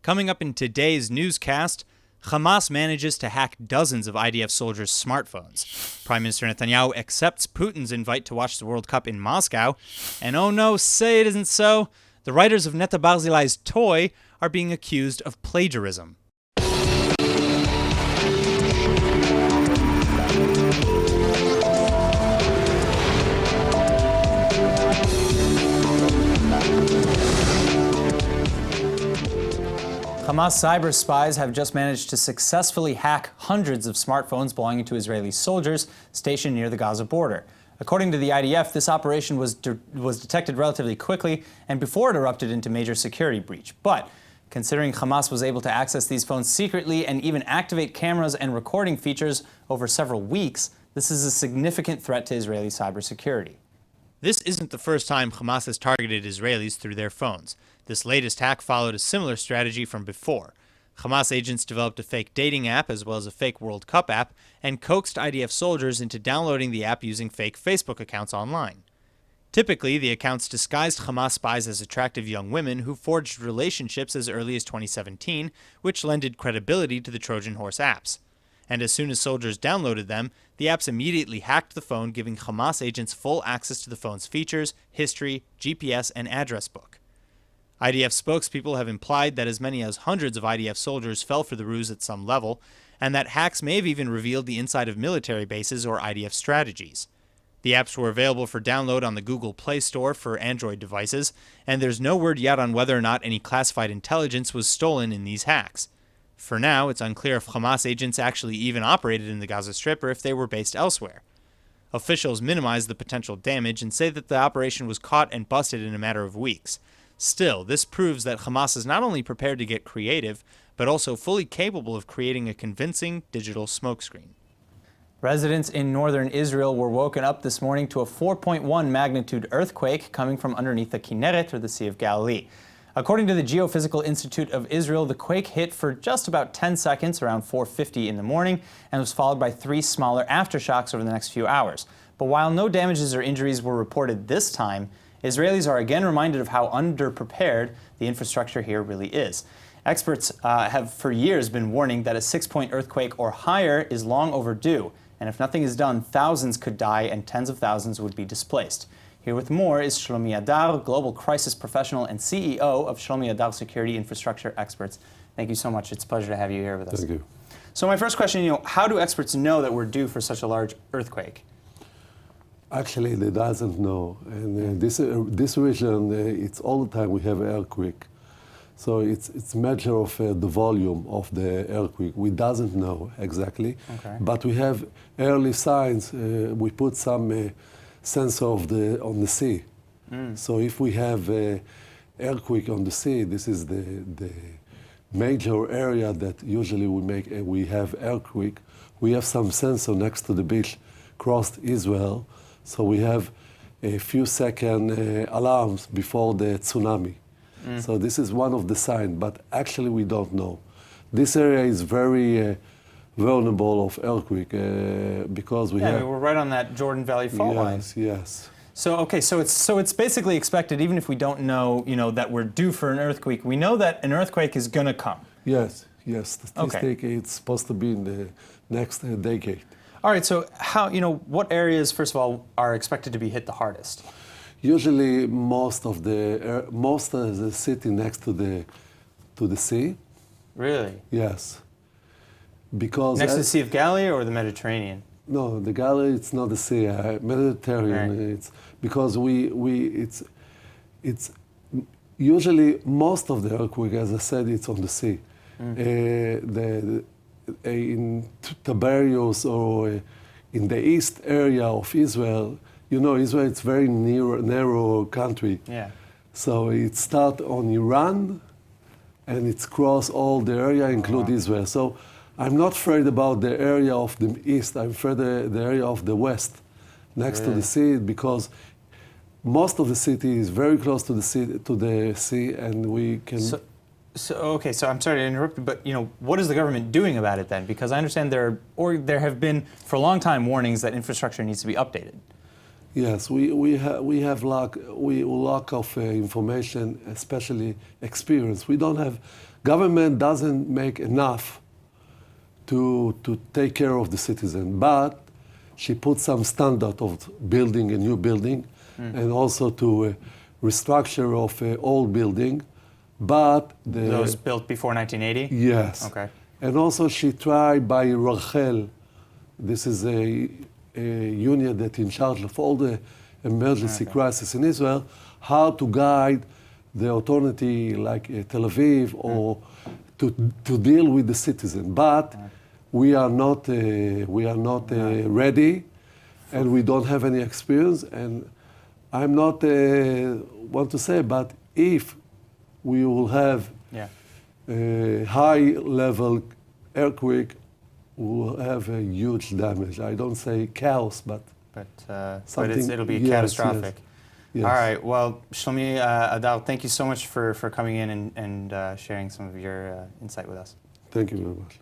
Coming up in today's newscast, Hamas manages to hack dozens of IDF soldiers' smartphones. Prime Minister Netanyahu accepts Putin's invite to watch the World Cup in Moscow. And oh no, say it isn't so. The writers of Netta Barzila's Toy are being accused of plagiarism. Hamas cyber spies have just managed to successfully hack hundreds of smartphones belonging to Israeli soldiers stationed near the Gaza border. According to the IDF, this operation was detected relatively quickly and before it erupted into major security breach. But considering Hamas was able to access these phones secretly and even activate cameras and recording features over several weeks, this is a significant threat to Israeli cybersecurity. This isn't the first time Hamas has targeted Israelis through their phones. This latest hack followed a similar strategy from before. Hamas agents developed a fake dating app as well as a fake World Cup app and coaxed IDF soldiers into downloading the app using fake Facebook accounts online. Typically, the accounts disguised Hamas spies as attractive young women who forged relationships as early as 2017, which lended credibility to the Trojan Horse apps. And as soon as soldiers downloaded them, the apps immediately hacked the phone, giving Hamas agents full access to the phone's features, history, GPS, and address book. IDF spokespeople have implied that as many as hundreds of IDF soldiers fell for the ruse at some level, and that hacks may have even revealed the inside of military bases or IDF strategies. The apps were available for download on the Google Play Store for Android devices, and there's no word yet on whether or not any classified intelligence was stolen in these hacks. For now, it's unclear if Hamas agents actually even operated in the Gaza Strip or if they were based elsewhere. Officials minimize the potential damage and say that the operation was caught and busted in a matter of weeks. Still, this proves that Hamas is not only prepared to get creative, but also fully capable of creating a convincing digital smokescreen. Residents in northern Israel were woken up this morning to a 4.1 magnitude earthquake coming from underneath the Kinneret, or the Sea of Galilee. According to the Geophysical Institute of Israel, the quake hit for just about 10 seconds around 4:50 in the morning and was followed by 3 smaller aftershocks over the next few hours. But while no damages or injuries were reported this time, Israelis are again reminded of how underprepared the infrastructure here really is. Experts have for years been warning that a 6-point earthquake or higher is long overdue, and if nothing is done, thousands could die and tens of thousands would be displaced. Here with more is Shlomi Adar, global crisis professional and CEO of Shlomi Adar Security Infrastructure Experts. Thank you so much. It's a pleasure to have you here with us. Thank you. So my first question, how do experts know that we're due for such a large earthquake? Actually, they doesn't know. And this region, it's all the time we have earthquake. So it's a measure of the volume of the earthquake. We doesn't know exactly, okay. But we have early signs. We put some sensor on the sea. So if we have earthquake on the sea, this is the major area that usually we have earthquake. We have some sensor next to the beach, crossed Israel. So we have a few second alarms before the tsunami. So this is one of the signs, but actually we don't know. This area is very vulnerable of earthquake because we have. We're right on that Jordan Valley fault line. Yes. So okay, so it's basically expected, even if we don't know, that we're due for an earthquake. We know that an earthquake is going to come. Yes. Statistic, it's supposed to be in the next decade. All right. So how what areas, first of all, are expected to be hit the hardest? Usually, most of the city next to the sea. Really? Yes. Because next to the Sea of Galilee or the Mediterranean? No, the Galilee, it's not the sea. Mediterranean. Right. It's because it's usually most of the earthquake, as I said, it's on the sea. In Tiberias or in the east area of Israel, Israel it's very narrow country. Yeah. So it starts on Iran, and it's cross all the area, include Israel. So I'm not afraid about the area of the east. I'm afraid the area of the west, next to the sea, because most of the city is very close to the sea, and we can. So I'm sorry to interrupt you, but what is the government doing about it then? Because I understand there have been for a long time warnings that infrastructure needs to be updated. Yes, we have lack of information, especially experience. We don't have, government doesn't make enough to take care of the citizen, but she put some standard of building a new building and also to restructure of old building, but those built before 1980? Yes. Okay. And also she tried by Rachel, this is a union that in charge of all the emergency crisis in Israel, how to guide the authority like Tel Aviv or to deal with the citizen. But we are not ready, and we don't have any experience. And I'm not want to say, but if we will have a high-level earthquake, will have a huge damage. I don't say chaos, but it'll be catastrophic. Yes. All right. Well, Shlomi, Adal, thank you so much for coming in and sharing some of your insight with us. Thank you very much.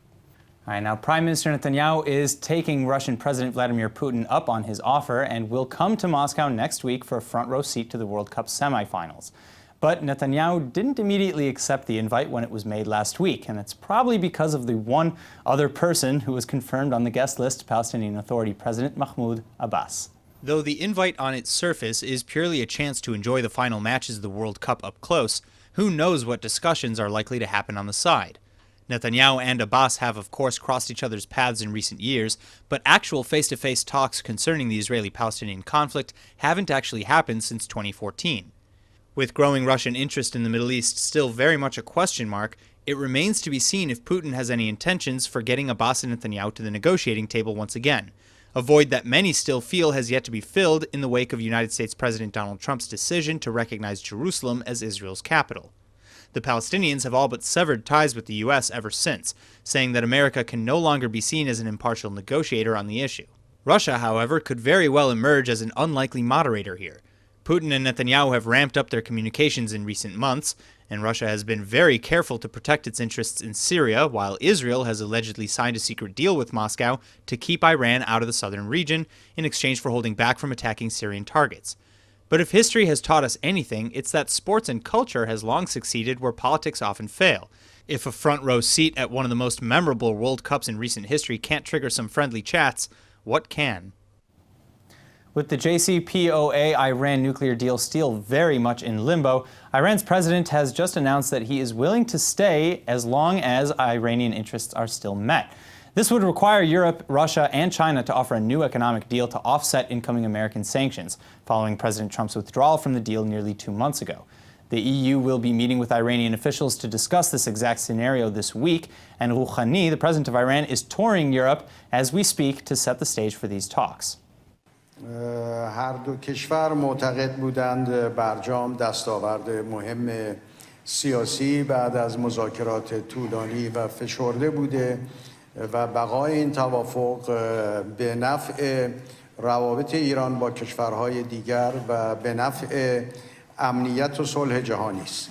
All right. Now, Prime Minister Netanyahu is taking Russian President Vladimir Putin up on his offer and will come to Moscow next week for a front-row seat to the World Cup semifinals. But Netanyahu didn't immediately accept the invite when it was made last week, and it's probably because of the one other person who was confirmed on the guest list, Palestinian Authority President Mahmoud Abbas. Though the invite on its surface is purely a chance to enjoy the final matches of the World Cup up close, who knows what discussions are likely to happen on the side. Netanyahu and Abbas have, of course, crossed each other's paths in recent years, but actual face-to-face talks concerning the Israeli-Palestinian conflict haven't actually happened since 2014. With growing Russian interest in the Middle East still very much a question mark, it remains to be seen if Putin has any intentions for getting Abbas and Netanyahu to the negotiating table once again, a void that many still feel has yet to be filled in the wake of United States President Donald Trump's decision to recognize Jerusalem as Israel's capital. The Palestinians have all but severed ties with the U.S. ever since, saying that America can no longer be seen as an impartial negotiator on the issue. Russia, however, could very well emerge as an unlikely moderator here. Putin and Netanyahu have ramped up their communications in recent months, and Russia has been very careful to protect its interests in Syria, while Israel has allegedly signed a secret deal with Moscow to keep Iran out of the southern region in exchange for holding back from attacking Syrian targets. But if history has taught us anything, it's that sports and culture has long succeeded where politics often fail. If a front-row seat at one of the most memorable World Cups in recent history can't trigger some friendly chats, what can? With the JCPOA-Iran nuclear deal still very much in limbo, Iran's president has just announced that he is willing to stay as long as Iranian interests are still met. This would require Europe, Russia, and China to offer a new economic deal to offset incoming American sanctions, following President Trump's withdrawal from the deal nearly 2 months ago. The EU will be meeting with Iranian officials to discuss this exact scenario this week, and Rouhani, the president of Iran, is touring Europe as we speak to set the stage for these talks. هر دو کشور معتقد بودند برجام دستاورد مهم سیاسی بعد از مذاکرات طولانی و فشرده بوده و بقای این توافق به نفع روابط ایران با کشورهای دیگر و به نفع امنیت و صلح جهانی است.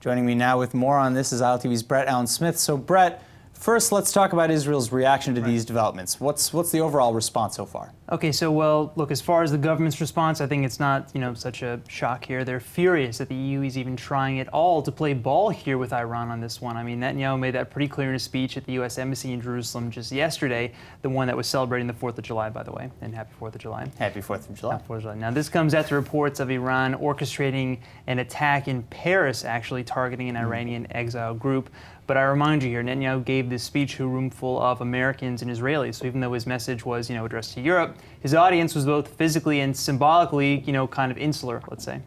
Joining me now with more on this is ILTV's Brett Allen Smith. So Brett, first let's talk about Israel's reaction to these developments. What's the overall response so far? Okay, so, well, look, as far as the government's response, I think it's not, such a shock here. They're furious that the EU is even trying at all to play ball here with Iran on this one. I mean, Netanyahu made that pretty clear in a speech at the U.S. Embassy in Jerusalem just yesterday, the one that was celebrating the 4th of July, by the way, and happy 4th of July. Happy 4th of July. Happy 4th of July. Now, this comes after reports of Iran orchestrating an attack in Paris, actually targeting an Iranian exile group. But I remind you here, Netanyahu gave this speech to a room full of Americans and Israelis. So even though his message was, addressed to Europe, his audience was both physically and symbolically, kind of insular, let's say. All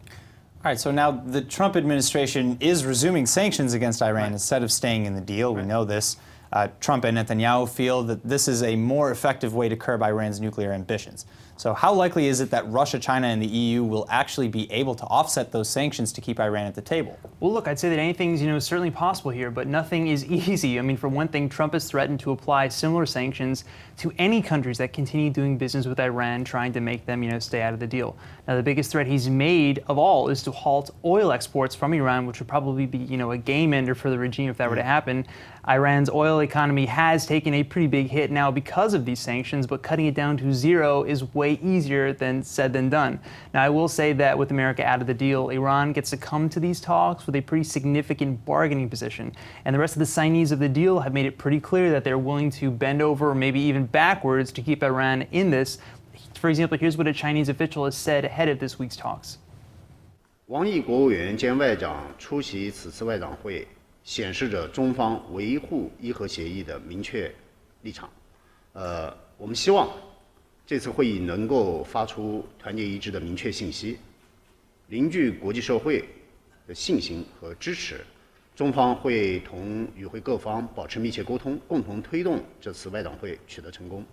right, so now the Trump administration is resuming sanctions against Iran instead of staying in the deal. We know this. Trump and Netanyahu feel that this is a more effective way to curb Iran's nuclear ambitions. So how likely is it that Russia, China, and the EU will actually be able to offset those sanctions to keep Iran at the table? Well, look, I'd say that anything's, certainly possible here, but nothing is easy. I mean, for one thing, Trump has threatened to apply similar sanctions to any countries that continue doing business with Iran, trying to make them, stay out of the deal. Now, the biggest threat he's made of all is to halt oil exports from Iran, which would probably be, a game ender for the regime if that were to happen. Iran's oil economy has taken a pretty big hit now because of these sanctions, but cutting it down to zero is way way easier than said than done. Now, I will say that with America out of the deal, Iran gets to come to these talks with a pretty significant bargaining position. And the rest of the signees of the deal have made it pretty clear that they're willing to bend over or maybe even backwards to keep Iran in this. For example, here's what a Chinese official has said ahead of this week's talks. 王毅国务委员兼外长出席此次外长会，显示着中方维护伊核协议的明确立场。我们希望这次会议能够发出团结一致的明确信息，凝聚国际社会的信心和支持。中方会同与会各方保持密切沟通，共同推动这次外长会取得成功。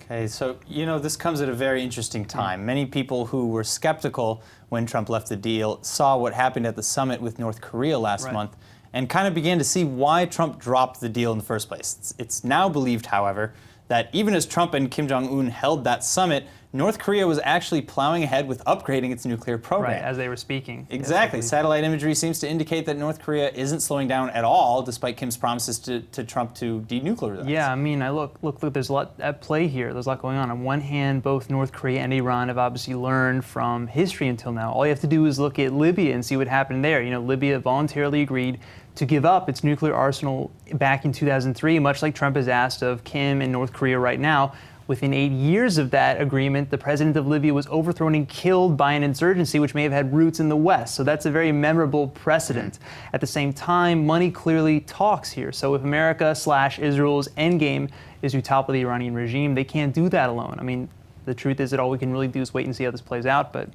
Okay, so, this comes at a very interesting time. Many people who were skeptical when Trump left the deal saw what happened at the summit with North Korea last month and kind of began to see why Trump dropped the deal in the first place. It's now believed, however, that even as Trump and Kim Jong-un held that summit, North Korea was actually plowing ahead with upgrading its nuclear program. Right, as they were speaking. Exactly. Yes, satellite imagery seems to indicate that North Korea isn't slowing down at all, despite Kim's promises to Trump to denuclearize. Yeah, I mean, look, there's a lot at play here. There's a lot going on. On one hand, both North Korea and Iran have obviously learned from history until now. All you have to do is look at Libya and see what happened there. Libya voluntarily agreed to give up its nuclear arsenal back in 2003, much like Trump has asked of Kim and North Korea right now. Within 8 years of that agreement, the president of Libya was overthrown and killed by an insurgency which may have had roots in the West. So that's a very memorable precedent. At the same time, money clearly talks here. So if America/Israel's endgame is to topple the Iranian regime, they can't do that alone. I mean, the truth is that all we can really do is wait and see how this plays out. But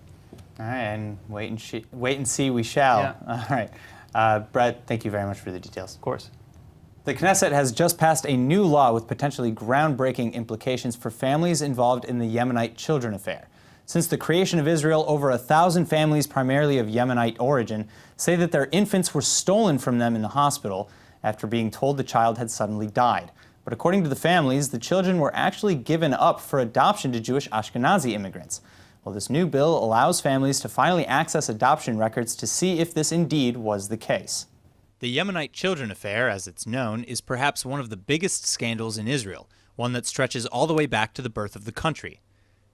all right, and wait and see we shall. Yeah. All right. Brett, thank you very much for the details. of course. The Knesset has just passed a new law with potentially groundbreaking implications for families involved in the Yemenite Children affair. Since the creation of Israel, over 1,000 families, primarily of Yemenite origin, say that their infants were stolen from them in the hospital after being told the child had suddenly died. But according to the families, the children were actually given up for adoption to Jewish Ashkenazi immigrants. Well, this new bill allows families to finally access adoption records to see if this indeed was the case. The Yemenite Children affair, as it's known, is perhaps one of the biggest scandals in Israel, one that stretches all the way back to the birth of the country.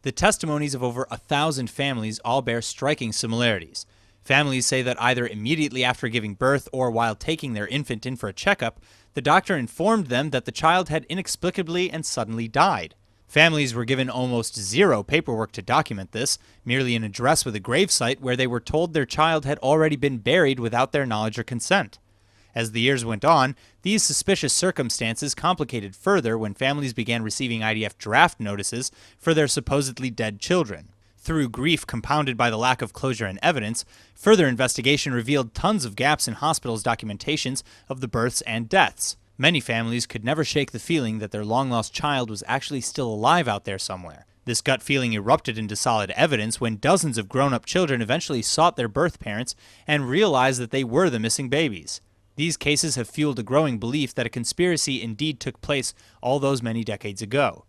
The testimonies of over 1,000 families all bear striking similarities. Families say that either immediately after giving birth or while taking their infant in for a checkup, the doctor informed them that the child had inexplicably and suddenly died. Families were given almost zero paperwork to document this, merely an address with a gravesite where they were told their child had already been buried without their knowledge or consent. As the years went on, these suspicious circumstances complicated further when families began receiving IDF draft notices for their supposedly dead children. Through grief compounded by the lack of closure and evidence, further investigation revealed tons of gaps in hospitals' documentations of the births and deaths. Many families could never shake the feeling that their long-lost child was actually still alive out there somewhere. This gut feeling erupted into solid evidence when dozens of grown-up children eventually sought their birth parents and realized that they were the missing babies. These cases have fueled a growing belief that a conspiracy indeed took place all those many decades ago.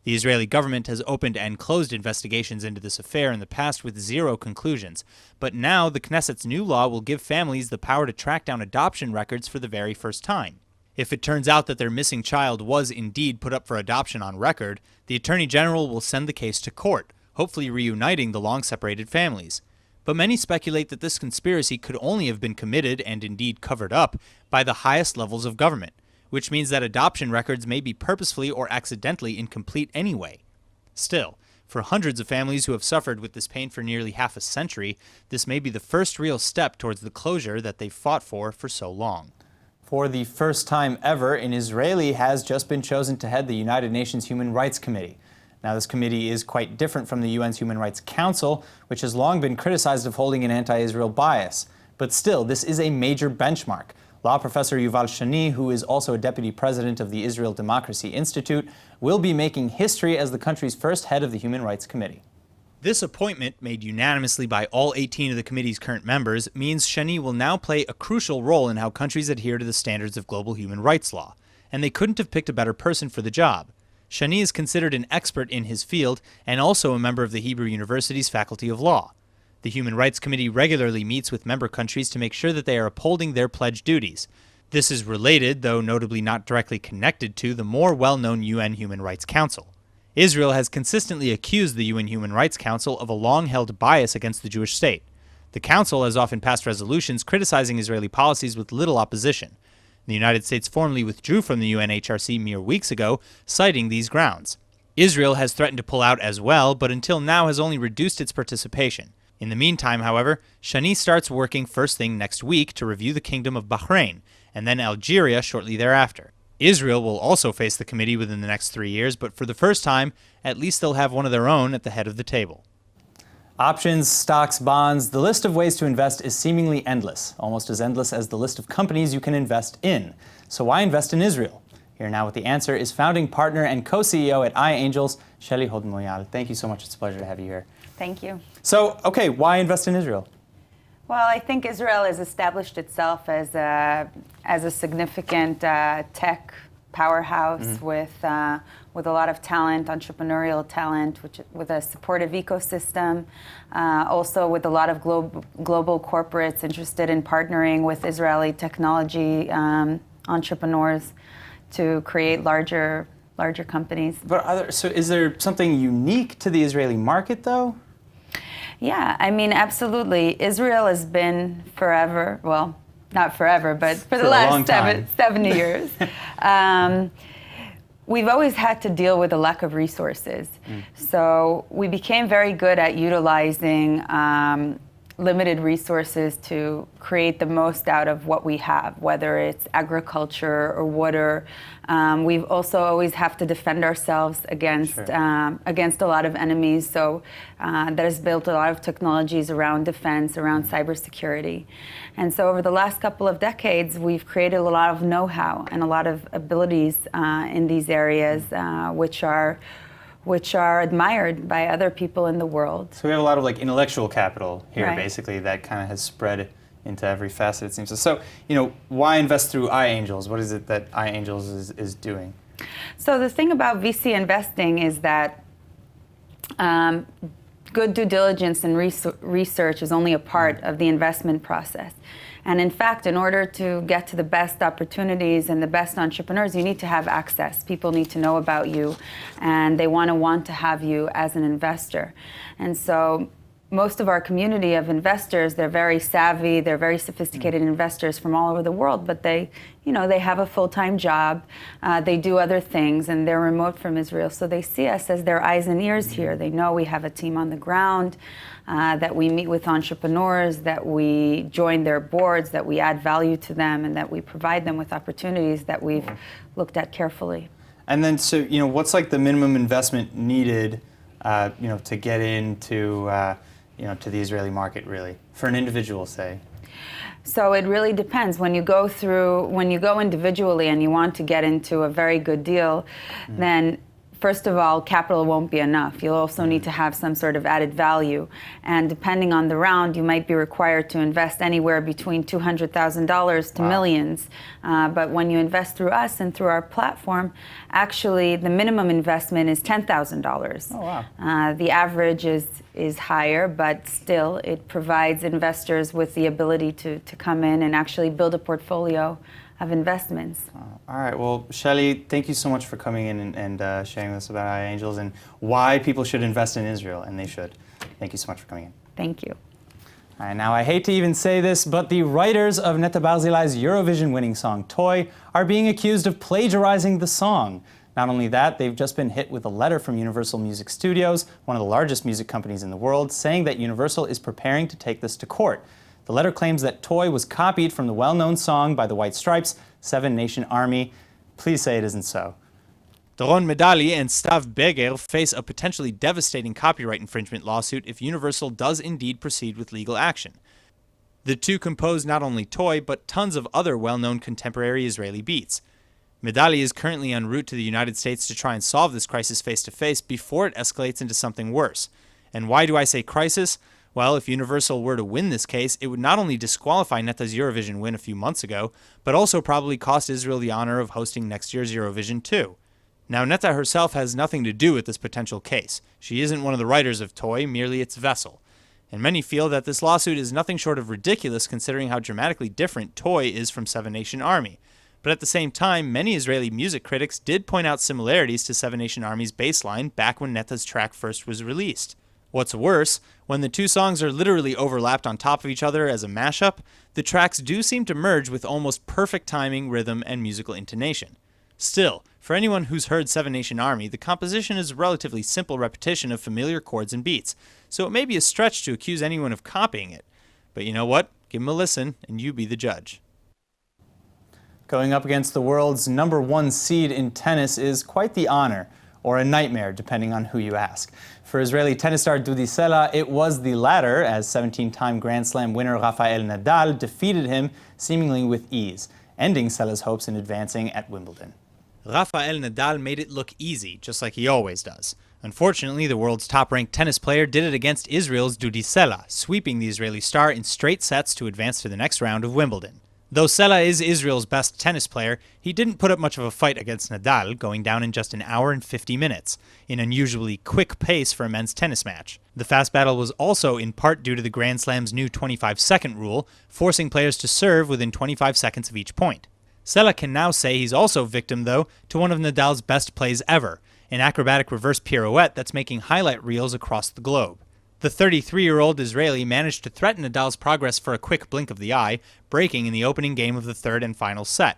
The Israeli government has opened and closed investigations into this affair in the past with zero conclusions, but now the Knesset's new law will give families the power to track down adoption records for the very first time. If it turns out that their missing child was indeed put up for adoption on record, the Attorney General will send the case to court, hopefully reuniting the long-separated families. But many speculate that this conspiracy could only have been committed and indeed covered up by the highest levels of government, which means that adoption records may be purposefully or accidentally incomplete anyway. Still, for hundreds of families who have suffered with this pain for nearly half a century, this may be the first real step towards the closure that they've fought for so long. For the first time ever, an Israeli has just been chosen to head the United Nations Human Rights Committee. Now, this committee is quite different from the UN's Human Rights Council, which has long been criticized of holding an anti-Israel bias. But still, this is a major benchmark. Law professor Yuval Shani, who is also a deputy president of the Israel Democracy Institute, will be making history as the country's first head of the Human Rights Committee. This appointment, made unanimously by all 18 of the committee's current members, means Shani will now play a crucial role in how countries adhere to the standards of global human rights law. And they couldn't have picked a better person for the job. Shani is considered an expert in his field and also a member of the Hebrew University's Faculty of Law. The Human Rights Committee regularly meets with member countries to make sure that they are upholding their pledged duties. This is related, though notably not directly connected to, the more well-known UN Human Rights Council. Israel has consistently accused the UN Human Rights Council of a long-held bias against the Jewish state. The Council has often passed resolutions criticizing Israeli policies with little opposition. The United States formally withdrew from the UNHRC mere weeks ago, citing these grounds. Israel has threatened to pull out as well, but until now has only reduced its participation. In the meantime, however, Shani starts working first thing next week to review the Kingdom of Bahrain, and then Algeria shortly thereafter. Israel will also face the committee within the next 3 years, but for the first time, at least they'll have one of their own at the head of the table. Options, stocks, bonds, the list of ways to invest is seemingly endless, almost as endless as the list of companies you can invest in. So why invest in Israel? Here now with the answer is founding partner and co-CEO at iAngels, Shelley Holden-Moyal. Thank you so much. It's a pleasure to have you here. Thank you. So, okay, why invest in Israel? Well, I think Israel has established itself as a significant tech powerhouse with a lot of talent, entrepreneurial talent, with a supportive ecosystem, also with a lot of global corporates interested in partnering with Israeli technology entrepreneurs to create larger companies. But so is there something unique to the Israeli market, though? Yeah, I mean, absolutely. Israel has been forever, well, not forever, but for the last 70 years. We've always had to deal with a lack of resources. So we became very good at utilizing limited resources to create the most out of what we have, whether it's agriculture or water. We've also always have to defend ourselves against a lot of enemies. So that has built a lot of technologies around defense, around cybersecurity. And so over the last couple of decades, we've created a lot of know-how and a lot of abilities in these areas, which are admired by other people in the world. So we have a lot of intellectual capital here, Right. basically, that kind of has spread into every facet, it seems. So, why invest through iAngels? What is it that iAngels is doing? So the thing about VC investing is that good due diligence and research is only a part of the investment process. And in fact, in order to get to the best opportunities and the best entrepreneurs, you need to have access. People need to know about you, and they want to have you as an investor. And so most of our community of investors, they're very savvy, they're very sophisticated investors from all over the world, but they have a full-time job, they do other things, and they're remote from Israel. So they see us as their eyes and ears here. They know we have a team on the ground, that we meet with entrepreneurs, that we join their boards, that we add value to them, and that we provide them with opportunities that we've looked at carefully. And then, so, what's the minimum investment needed, to get into, to the Israeli market, really, for an individual, say? So it really depends. When you go individually and you want to get into a very good deal, then first of all, capital won't be enough. You'll also need to have some sort of added value. And depending on the round, you might be required to invest anywhere between $200,000 to millions. But when you invest through us and through our platform, actually the minimum investment is $10,000. Oh, wow. The average is higher, but still it provides investors with the ability to come in and actually build a portfolio of investments. All right. Well, Shelley, thank you so much for coming in and sharing this about iAngels and why people should invest in Israel, and they should. Thank you so much for coming in. Thank you. All right, now I hate to even say this, but the writers of Netta Barzila's Eurovision-winning song Toy are being accused of plagiarizing the song. Not only that, they've just been hit with a letter from Universal Music Studios, one of the largest music companies in the world, saying that Universal is preparing to take this to court. The letter claims that Toy was copied from the well-known song by the White Stripes, Seven Nation Army. Please say it isn't so. Doron Medali and Stav Beger face a potentially devastating copyright infringement lawsuit if Universal does indeed proceed with legal action. The two compose not only Toy, but tons of other well-known contemporary Israeli beats. Medali is currently en route to the United States to try and solve this crisis face-to-face before it escalates into something worse. And why do I say crisis? Well, if Universal were to win this case, it would not only disqualify Netta's Eurovision win a few months ago, but also probably cost Israel the honor of hosting next year's Eurovision too. Now, Netta herself has nothing to do with this potential case. She isn't one of the writers of Toy, merely its vessel. And many feel that this lawsuit is nothing short of ridiculous considering how dramatically different Toy is from Seven Nation Army. But at the same time, many Israeli music critics did point out similarities to Seven Nation Army's bassline back when Netta's track first was released. What's worse, when the two songs are literally overlapped on top of each other as a mashup, the tracks do seem to merge with almost perfect timing, rhythm, and musical intonation. Still, for anyone who's heard Seven Nation Army, the composition is a relatively simple repetition of familiar chords and beats, so it may be a stretch to accuse anyone of copying it. But you know what? Give them a listen, and you be the judge. Going up against the world's #1 seed in tennis is quite the honor, or a nightmare, depending on who you ask. For Israeli tennis star Sela, it was the latter, as 17-time Grand Slam winner Rafael Nadal defeated him seemingly with ease, ending Sela's hopes in advancing at Wimbledon. Rafael Nadal made it look easy, just like he always does. Unfortunately, the world's top-ranked tennis player did it against Israel's Sela, sweeping the Israeli star in straight sets to advance to the next round of Wimbledon. Though Sela is Israel's best tennis player, he didn't put up much of a fight against Nadal, going down in just an hour and 50 minutes, an unusually quick pace for a men's tennis match. The fast battle was also in part due to the Grand Slam's new 25-second rule, forcing players to serve within 25 seconds of each point. Sela can now say he's also victim, though, to one of Nadal's best plays ever, an acrobatic reverse pirouette that's making highlight reels across the globe. The 33-year-old Israeli managed to threaten Nadal's progress for a quick blink of the eye, breaking in the opening game of the third and final set.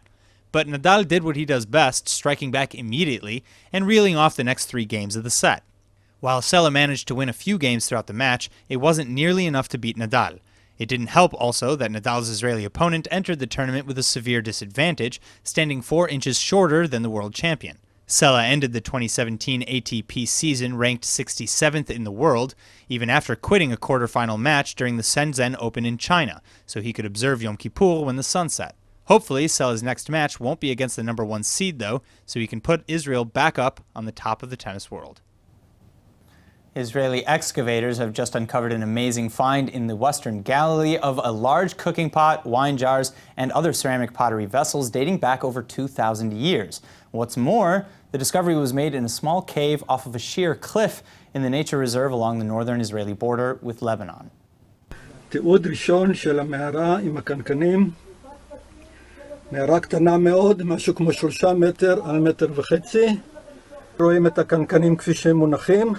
But Nadal did what he does best, striking back immediately and reeling off the next 3 games of the set. While Sela managed to win a few games throughout the match, it wasn't nearly enough to beat Nadal. It didn't help also that Nadal's Israeli opponent entered the tournament with a severe disadvantage, standing 4 inches shorter than the world champion. Sela ended the 2017 ATP season ranked 67th in the world, even after quitting a quarterfinal match during the Shenzhen Open in China, so he could observe Yom Kippur when the sun set. Hopefully, Sela's next match won't be against the #1 seed, though, so he can put Israel back up on the top of the tennis world. Israeli excavators have just uncovered an amazing find in the western Galilee of a large cooking pot, wine jars, and other ceramic pottery vessels dating back over 2,000 years. What's more, the discovery was made in a small cave off of a sheer cliff in the nature reserve along the northern Israeli border with Lebanon. תיעוד ראשון של המערה עם הקנקנים. מערה קטנה מאוד, משהו כמו 3 מטר על 1.5 מטר. רואים את הקנקנים כפי שהם מונחים.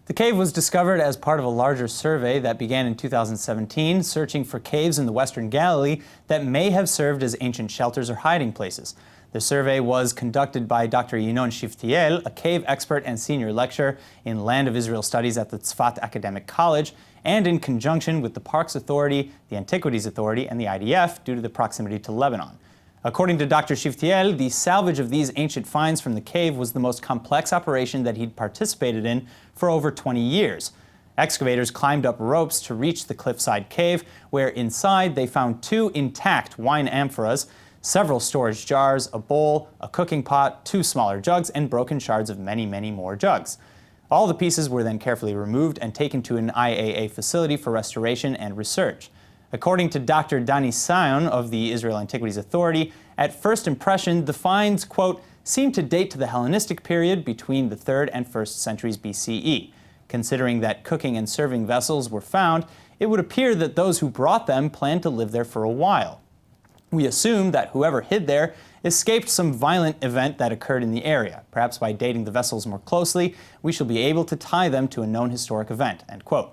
The cave was discovered as part of a larger survey that began in 2017, searching for caves in the western Galilee that may have served as ancient shelters or hiding places. The survey was conducted by Dr. Yinon Shiftiel, a cave expert and senior lecturer in Land of Israel Studies at the Tzfat Academic College, and in conjunction with the Parks Authority, the Antiquities Authority, and the IDF due to the proximity to Lebanon. According to Dr. Shiftiel, the salvage of these ancient finds from the cave was the most complex operation that he'd participated in for over 20 years. Excavators climbed up ropes to reach the cliffside cave, where inside they found 2 intact wine amphoras, several storage jars, a bowl, a cooking pot, 2 smaller jugs, and broken shards of many, many more jugs. All the pieces were then carefully removed and taken to an IAA facility for restoration and research. According to Dr. Dani Sion of the Israel Antiquities Authority, at first impression, the finds, quote, seem to date to the Hellenistic period between the 3rd and 1st centuries BCE. Considering that cooking and serving vessels were found, it would appear that those who brought them planned to live there for a while. We assume that whoever hid there escaped some violent event that occurred in the area. Perhaps by dating the vessels more closely, we shall be able to tie them to a known historic event, end quote.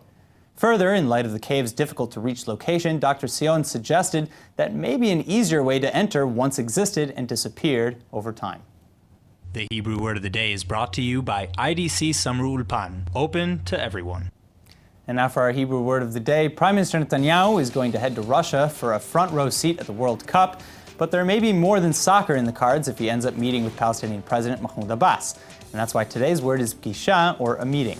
Further, in light of the cave's difficult-to-reach location, Dr. Sion suggested that maybe an easier way to enter once existed and disappeared over time. The Hebrew word of the day is brought to you by IDC Samru Ulpan, open to everyone. And now for our Hebrew word of the day, Prime Minister Netanyahu is going to head to Russia for a front-row seat at the World Cup, but there may be more than soccer in the cards if he ends up meeting with Palestinian President Mahmoud Abbas. And that's why today's word is pgisha, or a meeting.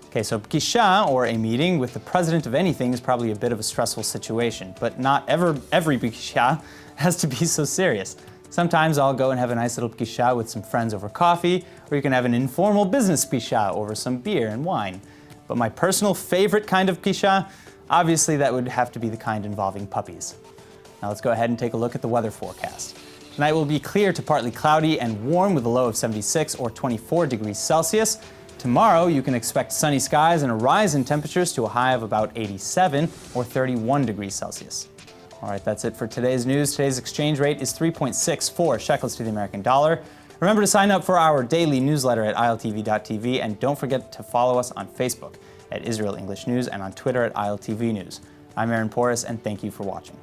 Okay, so pgisha, or a meeting with the president of anything, is probably a bit of a stressful situation, but not every pgisha has to be so serious. Sometimes I'll go and have a nice little pgisha with some friends over coffee, or you can have an informal business pgisha over some beer and wine. But my personal favorite kind of pgisha, obviously that would have to be the kind involving puppies. Now let's go ahead and take a look at the weather forecast. Tonight will be clear to partly cloudy and warm with a low of 76 or 24 degrees Celsius. Tomorrow, you can expect sunny skies and a rise in temperatures to a high of about 87 or 31 degrees Celsius. All right, that's it for today's news. Today's exchange rate is 3.64 shekels to the American dollar. Remember to sign up for our daily newsletter at iltv.tv, and don't forget to follow us on Facebook at Israel English News and on Twitter at ILTV News. I'm Aaron Porras, and thank you for watching.